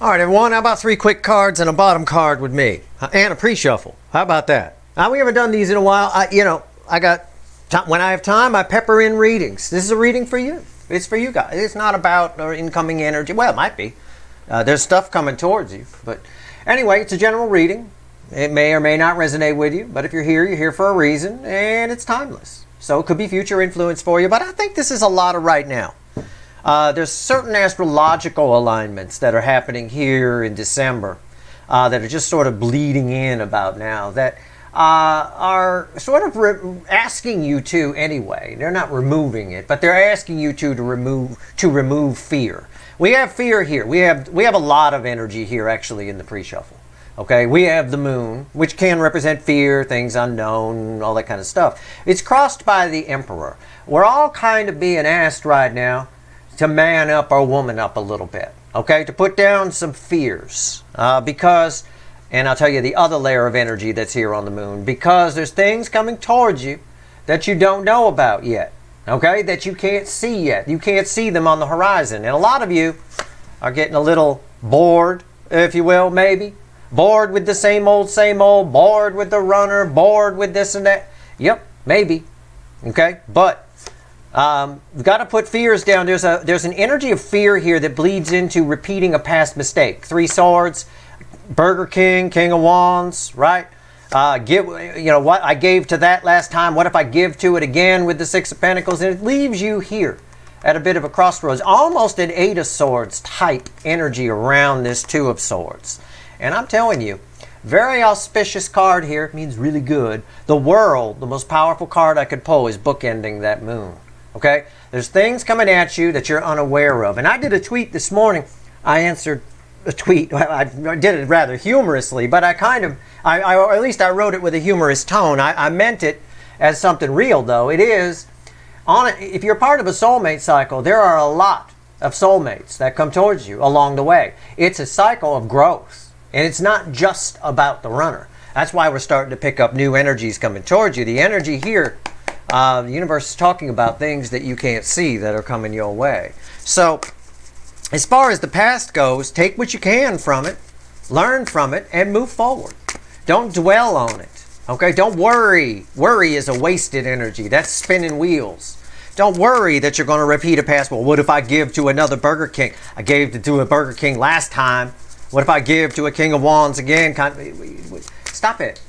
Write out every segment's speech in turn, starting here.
All right, everyone, how about 3 quick cards and a bottom card with me? And a pre-shuffle. How about that? We haven't done these in a while. I got when I have time, I pepper in readings. This is a reading for you. It's for you guys. It's not about incoming energy. Well, it might be. There's stuff coming towards you. But anyway, it's a general reading. It may or may not resonate with you. But if you're here for a reason, and it's timeless. So it could be future influence for you. But I think this is a lot of right now. There's certain astrological alignments that are happening here in December that are just sort of bleeding in about now that are sort of asking you to anyway. They're not removing it, but they're asking you to remove fear. We have fear here. We have a lot of energy here actually in the pre-shuffle. Okay, we have the moon, which can represent fear, things unknown, all that kind of stuff. It's crossed by the emperor. We're all kind of being asked right now to man up or woman up a little bit, okay? To put down some fears because, and I'll tell you the other layer of energy that's here on the moon, because there's things coming towards you that you don't know about yet, okay? That you can't see yet. You can't see them on the horizon. And a lot of you are getting a little bored, if you will, maybe. Bored with the same old, bored with the runner, bored with this and that. Yep, maybe, okay? But we've got to put fears down. There's an energy of fear here that bleeds into repeating a past mistake. 3 swords, Burger King, King of Wands, right? What I gave to that last time. What if I give to it again with the 6 of Pentacles? And it leaves you here at a bit of a crossroads, almost an 8 of Swords type energy around this 2 of Swords. And I'm telling you, very auspicious card here. It means really good. The World, the most powerful card I could pull, is bookending that moon. Okay? There's things coming at you that you're unaware of. And I did a tweet this morning. I answered a tweet. I did it rather humorously, but or at least I wrote it with a humorous tone. I meant it as something real, though. It is, if you're part of a soulmate cycle, there are a lot of soulmates that come towards you along the way. It's a cycle of growth. And it's not just about the runner. That's why we're starting to pick up new energies coming towards you. The energy here, the universe is talking about things that you can't see that are coming your way. So, as far as the past goes, take what you can from it, learn from it, and move forward. Don't dwell on it. Okay? Don't worry. Worry is a wasted energy. That's spinning wheels. Don't worry that you're going to repeat a past. Well, what if I give to another Burger King? I gave to a Burger King last time. What if I give to a King of Wands again? Stop it.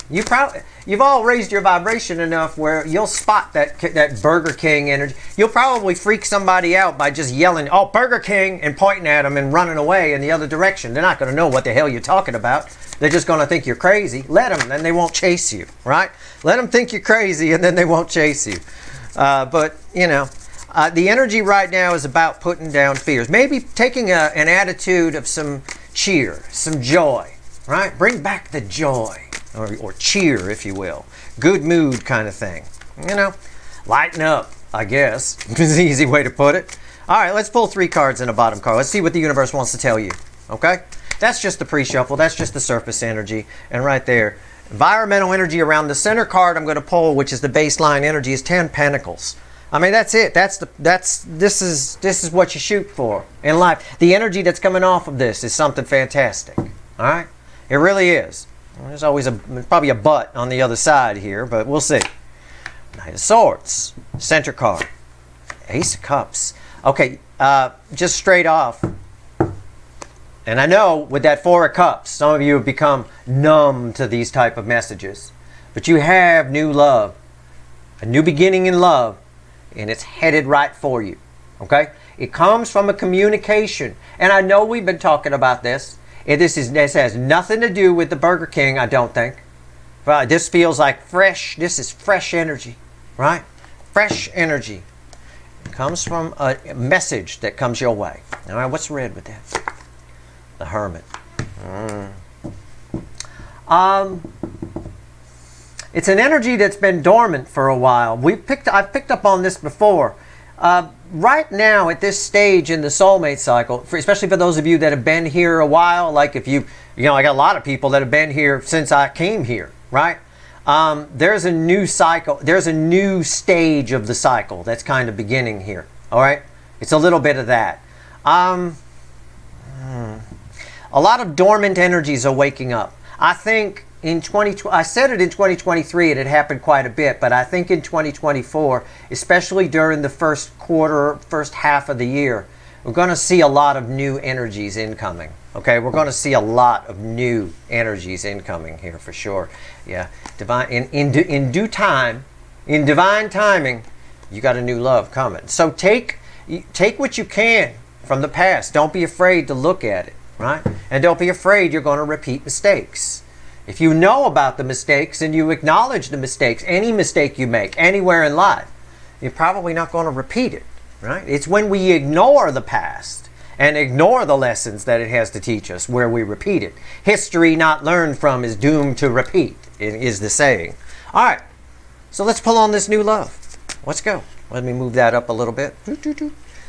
You've all raised your vibration enough where you'll spot that Burger King energy. You'll probably freak somebody out by just yelling, "Oh, Burger King," and pointing at them and running away in the other direction. They're not going to know what the hell you're talking about. They're just going to think you're crazy. Let them, then they won't chase you, right? Let them think you're crazy, and then they won't chase you. But, the energy right now is about putting down fears. Maybe taking an attitude of some cheer, some joy, right? Bring back the joy, or cheer, if you will. Good mood kind of thing. Lighten up, I guess, is the easy way to put it. All right, let's pull 3 cards and a bottom card. Let's see what the universe wants to tell you, okay? That's just the pre-shuffle. That's just the surface energy. And right there, environmental energy around the center card I'm going to pull, which is the baseline energy, is 10 Pentacles. I mean, that's it. This is what you shoot for in life. The energy that's coming off of this is something fantastic. All right? It really is. There's always probably a but on the other side here, but we'll see. Knight of Swords, center card, Ace of Cups. Okay, just straight off. And I know with that 4 of Cups, some of you have become numb to these type of messages. But you have new love, a new beginning in love. And it's headed right for you, okay? It comes from a communication. And I know we've been talking about this. This has nothing to do with the Burger King, I don't think. This feels like fresh. This is fresh energy, right? Fresh energy. It comes from a message that comes your way. All right, what's red with that? The Hermit. It's an energy that's been dormant for a while. I've picked up on this before. Right now, at this stage in the soulmate cycle, especially for those of you that have been here a while, like if I got a lot of people that have been here since I came here, right? There's a new cycle. There's a new stage of the cycle that's kind of beginning here, all right? It's a little bit of that. A lot of dormant energies are waking up. I think in I said it in 2023, and it happened quite a bit, but I think in 2024, especially during the first quarter, first half of the year, we're going to see a lot of new energies incoming. Okay, we're going to see a lot of new energies incoming here for sure. Yeah, divine in due time, in divine timing, you got a new love coming. So take what you can from the past. Don't be afraid to look at it, right? And don't be afraid you're going to repeat mistakes. If you know about the mistakes and you acknowledge the mistakes, any mistake you make anywhere in life, you're probably not going to repeat it, right? It's when we ignore the past and ignore the lessons that it has to teach us where we repeat it. History not learned from is doomed to repeat, is the saying. All right, so let's pull on this new love. Let's go. Let me move that up a little bit.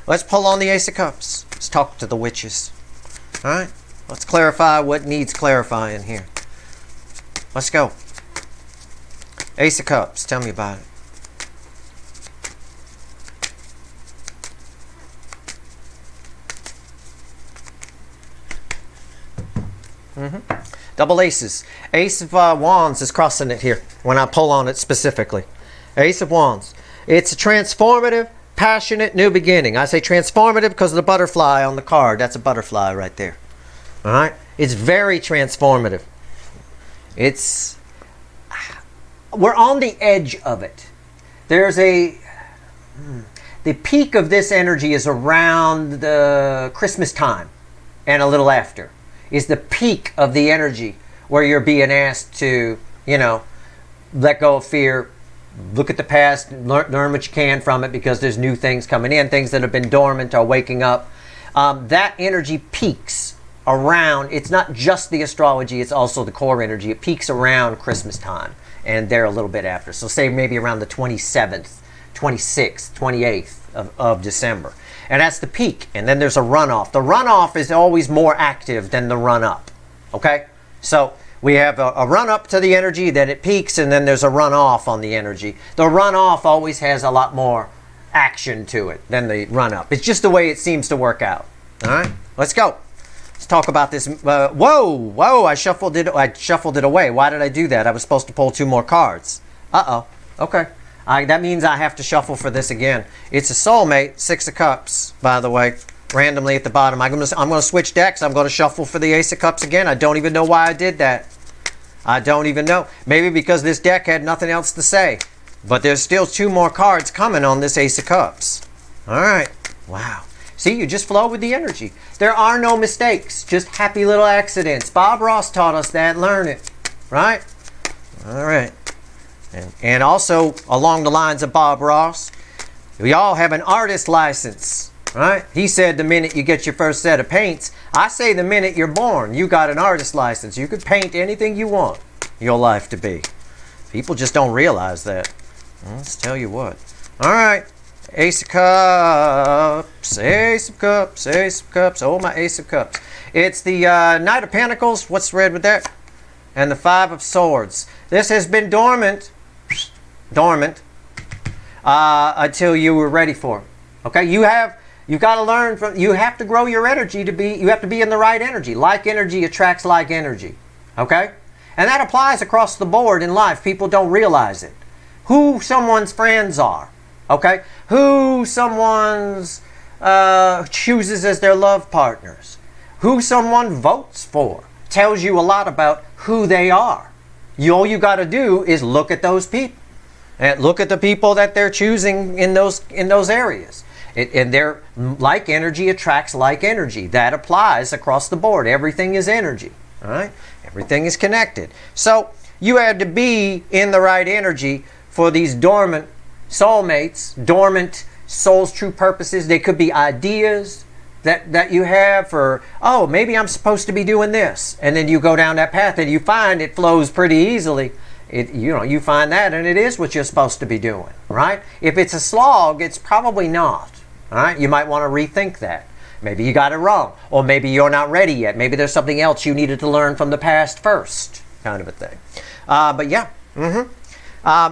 Let's pull on the Ace of Cups. Let's talk to the witches. All right, let's clarify what needs clarifying here. Let's go. Ace of Cups, tell me about it. Double aces. Ace of Wands is crossing it here when I pull on it specifically. Ace of Wands. It's a transformative, passionate new beginning. I say transformative because of the butterfly on the card. That's a butterfly right there. All right? It's very transformative. We're on the edge of it. There's the peak of this energy is around the Christmas time and a little after. Is the peak of the energy where you're being asked to, let go of fear, look at the past, learn what you can from it because there's new things coming in, things that have been dormant are waking up. That energy peaks around, it's not just the astrology, it's also the core energy. It peaks around Christmas time and there a little bit after. So say maybe around the 27th, 26th, 28th of December. And that's the peak. And then there's a runoff. The runoff is always more active than the run-up. Okay? So we have a run-up to the energy, then it peaks, and then there's a run-off on the energy. The run-off always has a lot more action to it than the run-up. It's just the way it seems to work out. All right? Let's go. Let's talk about this. Whoa, I shuffled it away. Why did I do that? I was supposed to pull 2 more cards. Uh-oh. Okay. That means I have to shuffle for this again. It's a soulmate, 6 of Cups, by the way, randomly at the bottom. I'm going to switch decks. I'm going to shuffle for the Ace of Cups again. I don't even know why I did that. I don't even know. Maybe because this deck had nothing else to say. But there's still 2 more cards coming on this Ace of Cups. All right. Wow. See, you just flow with the energy. There are no mistakes, just happy little accidents. Bob Ross taught us that. Learn it. Right? All right. And also, along the lines of Bob Ross, we all have an artist license. Right? He said the minute you get your first set of paints, I say the minute you're born, you got an artist license. You could paint anything you want your life to be. People just don't realize that. Well, let's tell you what. All right. Ace of Cups, Ace of Cups, Ace of Cups. Oh, my Ace of Cups. It's the Knight of Pentacles. What's red with that? And the 5 of Swords. This has been dormant until you were ready for it. Okay, you've got to learn from. You have to grow your energy to be. You have to be in the right energy. Like energy attracts like energy. Okay, and that applies across the board in life. People don't realize it. Who someone's friends are. Okay, who someone's chooses as their love partners, who someone votes for, tells you a lot about who they are. All you got to do is look at those people, and look at the people that they're choosing in those areas. And they're like energy attracts like energy. That applies across the board. Everything is energy. All right, everything is connected. So you had to be in the right energy for these dormant soulmates, dormant soul's true purposes. They could be ideas that you have for, oh, maybe I'm supposed to be doing this. And then you go down that path and you find it flows pretty easily. You find that and it is what you're supposed to be doing, right? If it's a slog, it's probably not, all right? You might want to rethink that. Maybe you got it wrong, or maybe you're not ready yet. Maybe there's something else you needed to learn from the past first, kind of a thing. But yeah,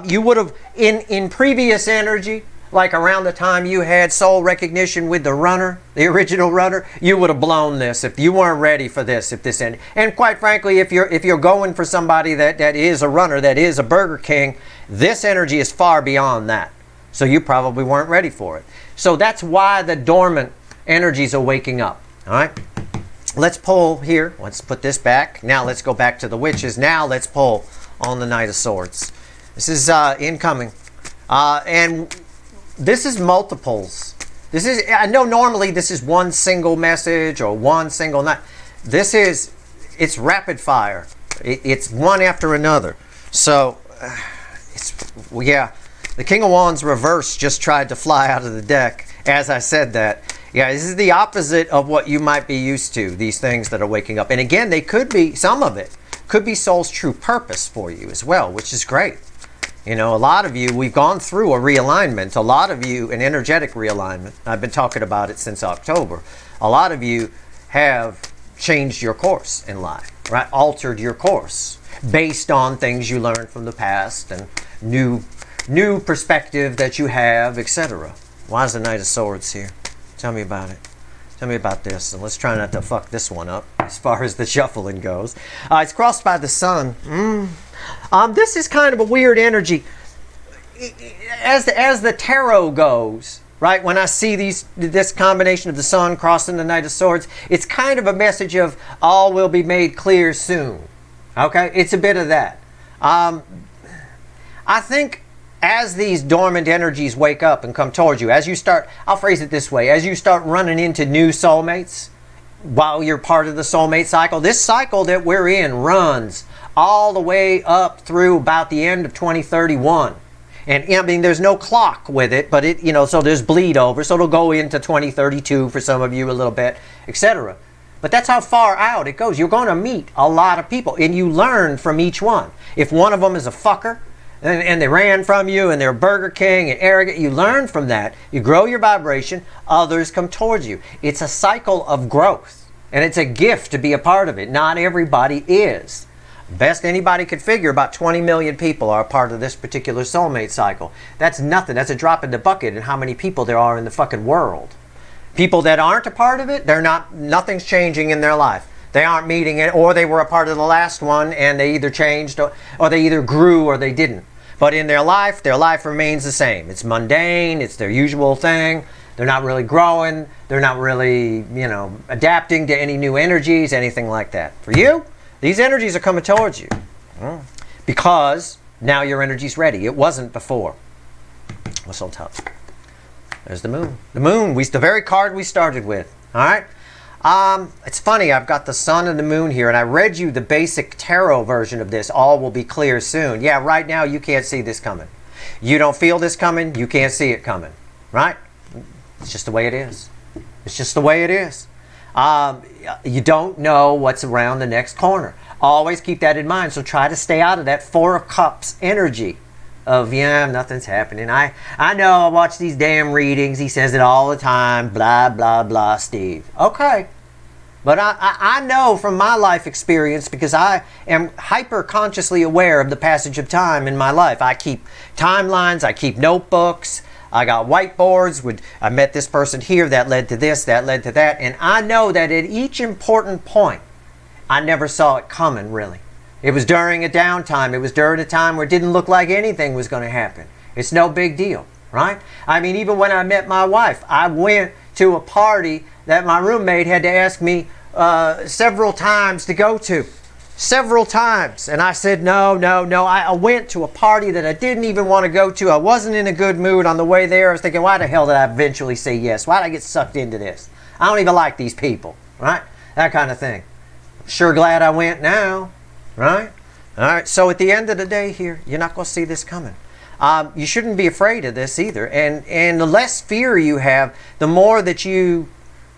you would have, in previous energy, like around the time you had soul recognition with the runner, the original runner, you would have blown this if you weren't ready for this, if this ended. And quite frankly, if you're going for somebody that is a runner, that is a Burger King, this energy is far beyond that. So you probably weren't ready for it. So that's why the dormant energies are waking up. All right? Let's pull here. Let's put this back. Now let's go back to the witches. Now let's pull on the Knight of Swords. This is incoming. And this is multiples. This is, I know normally this is one single message or one single night. This is, it's rapid fire. It's one after another. So, yeah. The King of Wands reverse just tried to fly out of the deck as I said that. Yeah, this is the opposite of what you might be used to, these things that are waking up. And again, they could be, some of it could be soul's true purpose for you as well, which is great. You know, a lot of you, we've gone through a realignment. A lot of you, an energetic realignment. I've been talking about it since October. A lot of you have changed your course in life, right? Altered your course based on things you learned from the past and new perspective that you have, etc. Why is the Knight of Swords here? Tell me about it. Tell me about this. And let's try not to fuck this one up as far as the shuffling goes. It's crossed by the sun. This is kind of a weird energy. As the tarot goes, right? When I see this combination of the sun crossing the Knight of Swords, it's kind of a message of all will be made clear soon. Okay? It's a bit of that. I think as these dormant energies wake up and come towards you, as you start, I'll phrase it this way, as you start running into new soulmates while you're part of the soulmate cycle, this cycle that we're in runs all the way up through about the end of 2031. And I mean, there's no clock with it, but it, you know, so there's bleed over, so it'll go into 2032 for some of you a little bit, etc. But that's how far out it goes. You're going to meet a lot of people, and you learn from each one. If one of them is a fucker, and they ran from you, and they're Burger King and arrogant, you learn from that. You grow your vibration. Others come towards you. It's a cycle of growth, and it's a gift to be a part of it. Not everybody is. Best anybody could figure, about 20 million people are a part of this particular soulmate cycle. That's nothing. That's a drop in the bucket in how many people there are in the fucking world. People that aren't a part of it, nothing's changing in their life. They aren't meeting it, or they were a part of the last one and they either changed or they either grew or they didn't. But in their life remains the same. It's mundane, it's their usual thing. They're not really growing, they're not really, you know, adapting to any new energies, anything like that. For you, these energies are coming towards you because now your energy's ready. It wasn't before. What's on top? There's the moon. The moon, the very card we started with. All right? It's funny, I've got the sun and the moon here, and I read you the basic tarot version of this. All will be clear soon. Yeah, right now you can't see this coming. You don't feel this coming, you can't see it coming. Right? It's just the way it is. It's just the way it is. You don't know what's around the next corner. Always keep that in mind. So try to stay out of that Four of Cups energy of, yeah, nothing's happening. I know, I watch these damn readings. He says it all the time. Blah, blah, blah, Steve. Okay. But I know from my life experience, because I am hyper consciously aware of the passage of time in my life. I keep timelines. I keep notebooks. I got whiteboards. I met this person here. That led to this. That led to that. And I know that at each important point, I never saw it coming, really. It was during a downtime. It was during a time where it didn't look like anything was going to happen. It's no big deal, right? I mean, even when I met my wife, I went to a party that my roommate had to ask me several times to go to. Several times. And I said, no. I went to a party that I didn't even want to go to. I wasn't in a good mood on the way there. I was thinking, why the hell did I eventually say yes? Why did I get sucked into this? I don't even like these people, right? That kind of thing. Sure glad I went now, right? All right, so at the end of the day here, you're not going to see this coming. You shouldn't be afraid of this either. And the less fear you have, the more that you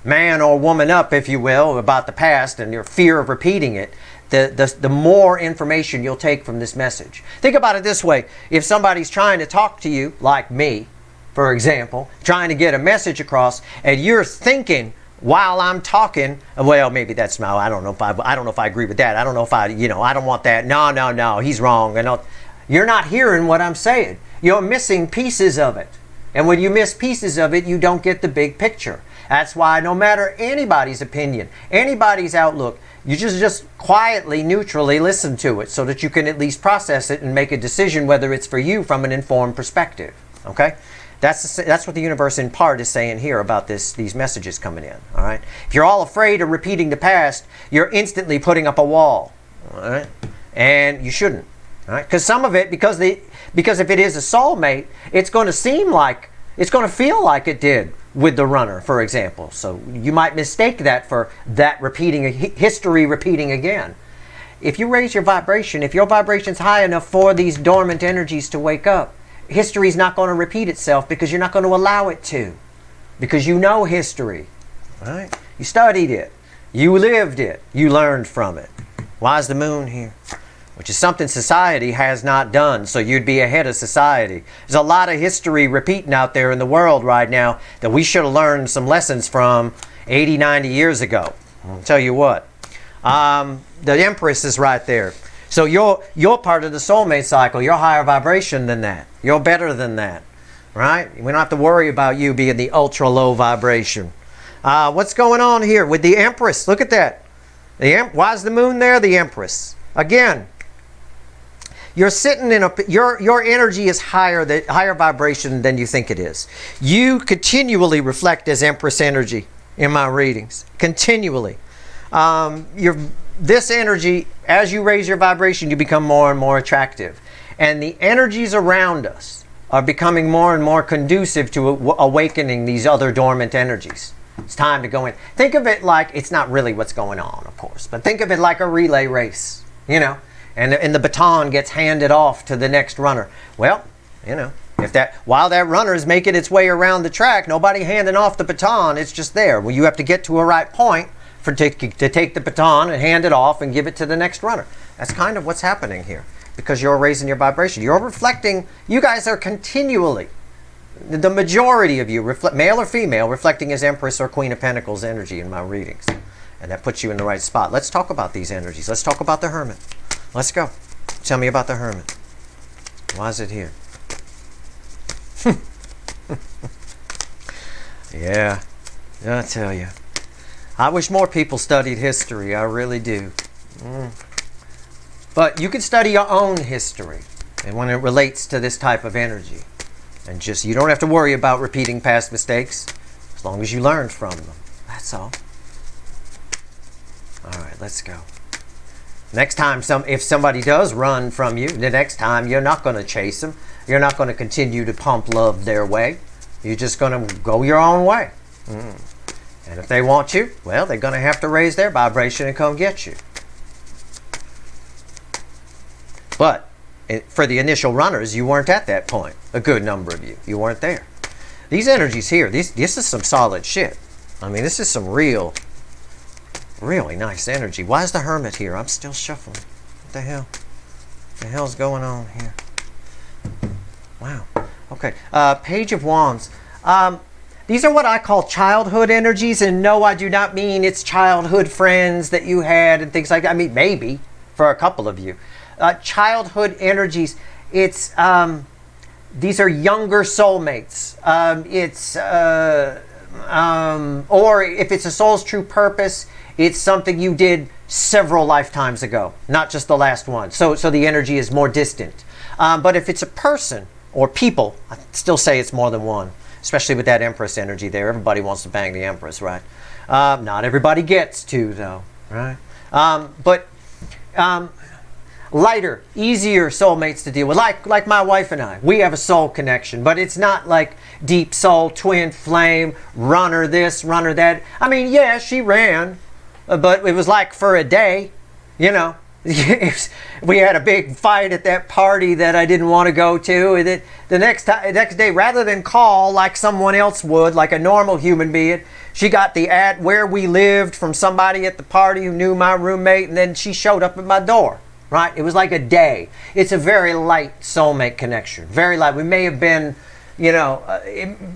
man or woman up, if you will, about the past and your fear of repeating it, the more information you'll take from this message. Think about it this way. If somebody's trying to talk to you, like me, for example, trying to get a message across, and you're thinking while I'm talking, well, maybe that's my, I don't know if I agree with that. I don't know if I don't want that. No, he's wrong. You're not hearing what I'm saying. You're missing pieces of it. And when you miss pieces of it, you don't get the big picture. That's why no matter anybody's opinion, anybody's outlook, you just quietly, neutrally listen to it so that you can at least process it and make a decision whether it's for you from an informed perspective. Okay? That's what the universe in part is saying here about these messages coming in. All right? If you're all afraid of repeating the past, you're instantly putting up a wall. All right? And you shouldn't. All right? Because some of it, because if it is a soulmate, it's going to seem like, it's going to feel like it did with the runner, for example. So you might mistake that for that repeating, history repeating again. If you raise your vibration, if your vibration's high enough for these dormant energies to wake up, history's not going to repeat itself because you're not going to allow it to. Because you know history. Right? You studied it. You lived it. You learned from it. Why is the moon here? Which is something society has not done, so you'd be ahead of society. There's a lot of history repeating out there in the world right now that we should have learned some lessons from 80, 90 years ago. I'll tell you what. The Empress is right there. So you're part of the soulmate cycle. You're higher vibration than that. You're better than that. Right? We don't have to worry about you being the ultra low vibration. What's going on here with the Empress? Look at that. Why is the moon there? The Empress. Again, you're sitting in your energy is higher vibration than you think it is. You continually reflect as Empress energy in my readings. Continually. This energy, as you raise your vibration, you become more and more attractive. And the energies around us are becoming more and more conducive to awakening these other dormant energies. It's time to go in. Think of it like, it's not really what's going on, of course, but think of it like a relay race, you know. And the baton gets handed off to the next runner. Well, you know, while that runner is making its way around the track, nobody handing off the baton, it's just there. Well, you have to get to a right point to take the baton and hand it off and give it to the next runner. That's kind of what's happening here because you're raising your vibration. You're reflecting, you guys are continually, the majority of you, male or female, reflecting as Empress or Queen of Pentacles energy in my readings. And that puts you in the right spot. Let's talk about these energies. Let's talk about the Hermit. Let's go. Tell me about the Hermit. Why is it here? Yeah, I tell you. I wish more people studied history. I really do. But you can study your own history and when it relates to this type of energy. And you don't have to worry about repeating past mistakes as long as you learned from them. That's all. All right, let's go. Next time, if somebody does run from you, the next time you're not going to chase them. You're not going to continue to pump love their way. You're just going to go your own way. And if they want you, well, they're going to have to raise their vibration and come get you. But for the initial runners, you weren't at that point. A good number of you. You weren't there. These energies here, this is some solid shit. I mean, this is some really nice energy. Why is the Hermit here? I'm still shuffling. What the hell? What the hell's going on here? Wow. Okay. Page of Wands. These are what I call childhood energies. And no, I do not mean it's childhood friends that you had and things like that. I mean, maybe for a couple of you. Childhood energies. It's these are younger soulmates. Or if it's a soul's true purpose, it's something you did several lifetimes ago, not just the last one. So the energy is more distant. But if it's a person or people, I still say it's more than one, especially with that Empress energy there. Everybody wants to bang the Empress, right? Not everybody gets to, though, right? But lighter, easier soulmates to deal with, like my wife and I. We have a soul connection, but it's not like deep soul, twin flame, runner this, runner that. I mean, yeah, she ran, but it was like for a day, you know. We had a big fight at that party that I didn't want to go to. And the next day, rather than call like someone else would, like a normal human being, she got the ad where we lived from somebody at the party who knew my roommate, and then she showed up at my door. Right? It was like a day. It's a very light soulmate connection. Very light. We may have been, you know,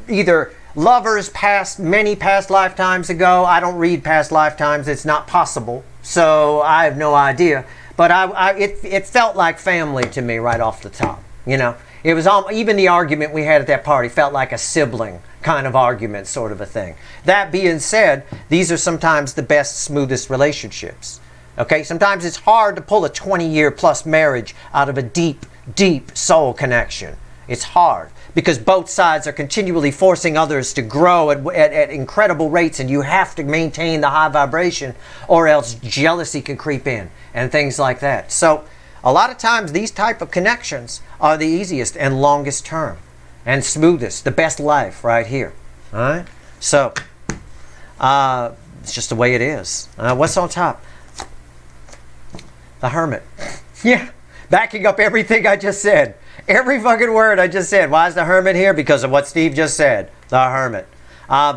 either lovers many past lifetimes ago. I don't read past lifetimes. It's not possible. So I have no idea. But it felt like family to me right off the top, you know. It was even the argument we had at that party felt like a sibling kind of argument, sort of a thing. That being said, these are sometimes the best, smoothest relationships. Okay, sometimes it's hard to pull a 20-year plus marriage out of a deep, deep soul connection. It's hard because both sides are continually forcing others to grow at incredible rates, and you have to maintain the high vibration or else jealousy can creep in and things like that. So a lot of times these type of connections are the easiest and longest term and smoothest, the best life right here. All right? So it's just the way it is. What's on top? The Hermit. Yeah, backing up everything I just said. Every fucking word I just said. Why is the Hermit here? Because of what Steve just said. The Hermit.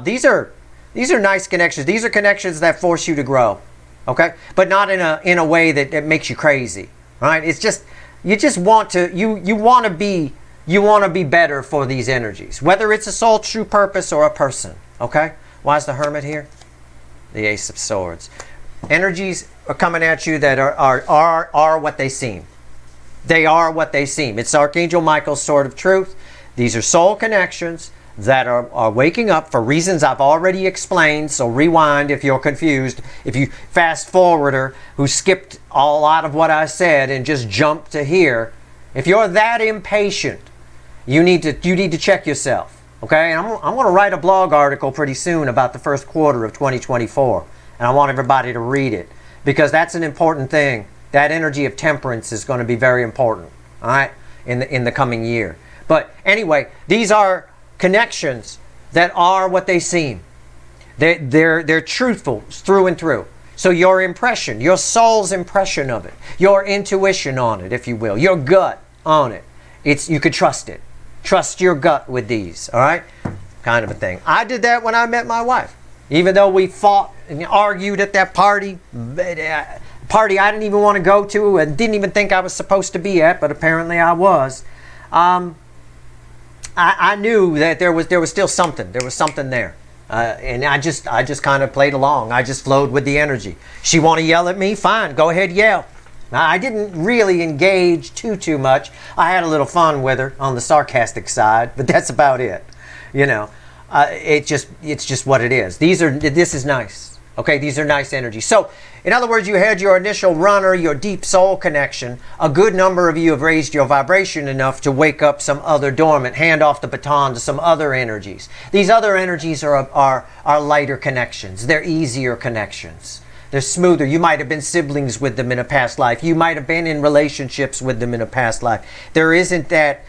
These are nice connections. These are connections that force you to grow. Okay? But not in a way that makes you crazy. Right? It's just you just want to you want to be better for these energies. Whether it's a soul true purpose or a person. Okay? Why is the Hermit here? The Ace of Swords. Energies are coming at you that are what they seem. They are what they seem. It's Archangel Michael's sword of truth. These are soul connections that are waking up for reasons I've already explained. So rewind if you're confused. If you fast forwarder who skipped a lot of what I said and just jumped to here, if you're that impatient, you need to check yourself. Okay? And I'm going to write a blog article pretty soon about the first quarter of 2024. And I want everybody to read it because that's an important thing. That energy of temperance is going to be very important, all right, in the coming year. But anyway, these are connections that are what they seem. They're truthful through and through. So your impression, your soul's impression of it, your intuition on it, if you will, your gut on it, you could trust it. Trust your gut with these, all right, kind of a thing. I did that when I met my wife. Even though we fought and argued at that party I didn't even want to go to and didn't even think I was supposed to be at, but apparently I was. I knew that there was still something. There was something there, and I just kind of played along. I just flowed with the energy. She want to yell at me? Fine, go ahead, yell. Now, I didn't really engage too much. I had a little fun with her on the sarcastic side, but that's about it. You know, it's just what it is. This is nice. Okay, these are nice energies. So, in other words, you had your initial runner, your deep soul connection. A good number of you have raised your vibration enough to wake up some other dormant, hand off the baton to some other energies. These other energies are lighter connections. They're easier connections. They're smoother. You might have been siblings with them in a past life. You might have been in relationships with them in a past life. There isn't that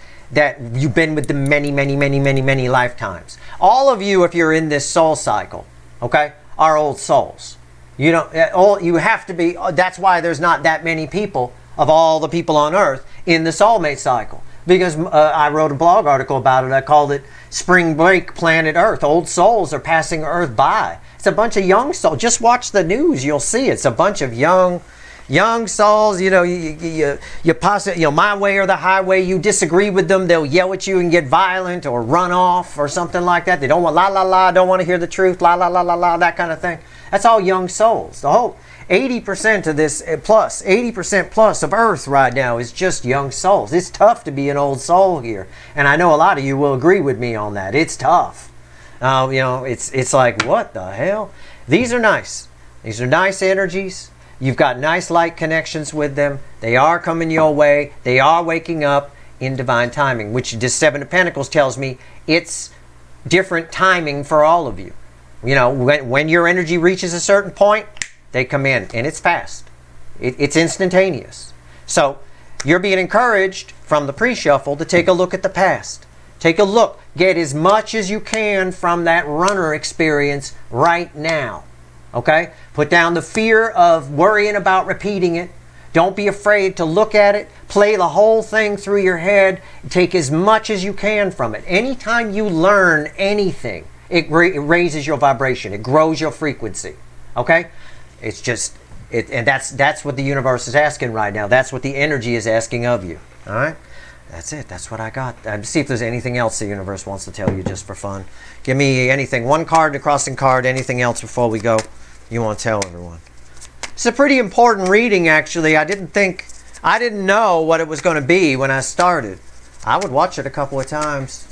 you've been with them many lifetimes. All of you, if you're in this soul cycle, okay, are old souls. You have to be. That's why there's not that many people of all the people on Earth in the soulmate cycle. Because I wrote a blog article about it. I called it Spring Break Planet Earth. Old souls are passing Earth by. It's a bunch of young souls. Just watch the news. You'll see it's a bunch of young souls. You pass it, my way or the highway. You disagree with them, they'll yell at you and get violent or run off or something like that. They don't want don't want to hear the truth, that kind of thing. That's all young souls. The whole 80% of this 80% plus of Earth right now is just young souls. It's tough to be an old soul here, and I know a lot of you will agree with me on that. It's tough. It's like, what the hell? These are nice. These are nice energies. You've got nice light connections with them. They are coming your way. They are waking up in divine timing, which this Seven of Pentacles tells me it's different timing for all of you. When your energy reaches a certain point, they come in, and it's fast. It's instantaneous. So you're being encouraged from the pre-shuffle to take a look at the past. Take a look. Get as much as you can from that runner experience right now. Okay? Put down the fear of worrying about repeating it. Don't be afraid to look at it. Play the whole thing through your head. Take as much as you can from it. Anytime you learn anything, it raises your vibration. It grows your frequency. Okay? It's just, and that's what the universe is asking right now. That's what the energy is asking of you. All right? That's it. That's what I got. See if there's anything else the universe wants to tell you just for fun. Give me anything. One card, a crossing card, anything else before we go you want to tell everyone. It's a pretty important reading, actually. I didn't know what it was going to be when I started. I would watch it a couple of times.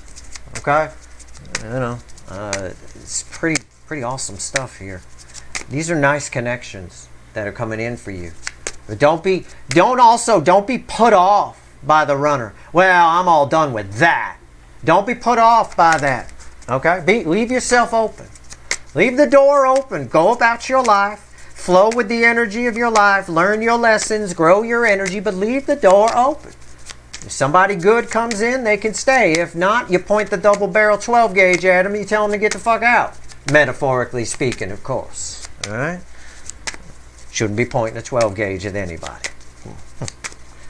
Okay? You know, it's pretty awesome stuff here. These are nice connections that are coming in for you. But don't be put off by the runner. Well, I'm all done with that. Don't be put off by that. Okay? Leave yourself open. Leave the door open. Go about your life. Flow with the energy of your life. Learn your lessons. Grow your energy. But leave the door open. If somebody good comes in, they can stay. If not, you point the double barrel 12 gauge at them. You tell them to get the fuck out. Metaphorically speaking, of course. All right? Shouldn't be pointing a 12 gauge at anybody.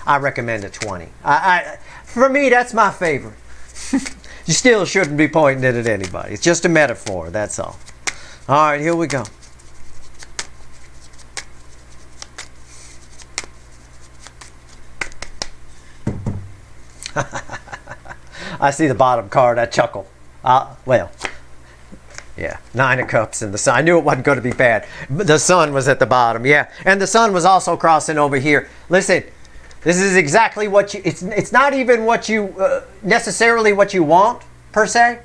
I recommend a 20. For me, that's my favorite. You still shouldn't be pointing it at anybody. It's just a metaphor, that's all. All right, here we go. I see the bottom card, I chuckle. Well, yeah, 9 of Cups and the Sun. I knew it wasn't going to be bad. The Sun was at the bottom, yeah. And the Sun was also crossing over here. Listen, this is exactly what you... It's not even what you... necessarily what you want, per se.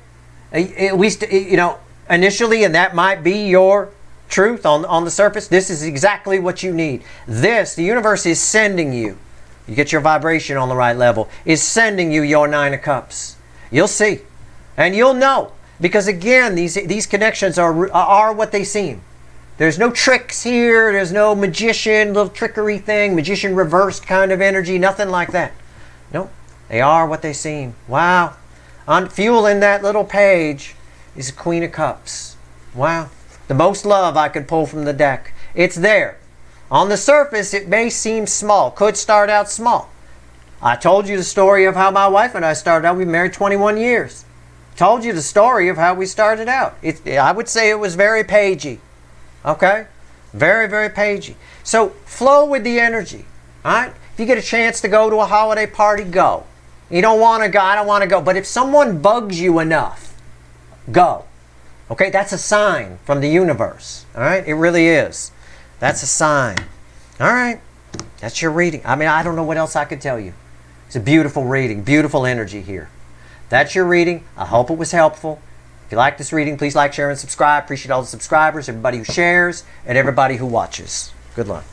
At least, you know, initially, and that might be your truth on the surface. This is exactly what you need. This, the universe is sending you. You get your vibration on the right level. Is sending you your 9 of Cups. You'll see. And you'll know. Because again, these connections are what they seem. There's no tricks here. There's no magician, little trickery thing, magician reversed kind of energy, nothing like that. Nope. They are what they seem. Wow. Fueling that little page is a Queen of Cups. Wow. The most love I could pull from the deck. It's there. On the surface, it may seem small. Could start out small. I told you the story of how my wife and I started out. We were married 21 years. Told you the story of how we started out. I would say it was very pagey. Okay? Very, very pagey. So flow with the energy. All right? If you get a chance to go to a holiday party, go. You don't want to go, I don't want to go. But if someone bugs you enough, go. Okay? That's a sign from the universe. All right? It really is. That's a sign. All right? That's your reading. I mean, I don't know what else I could tell you. It's a beautiful reading. Beautiful energy here. That's your reading. I hope it was helpful. If you like this reading, please like, share, and subscribe. Appreciate all the subscribers, everybody who shares, and everybody who watches. Good luck.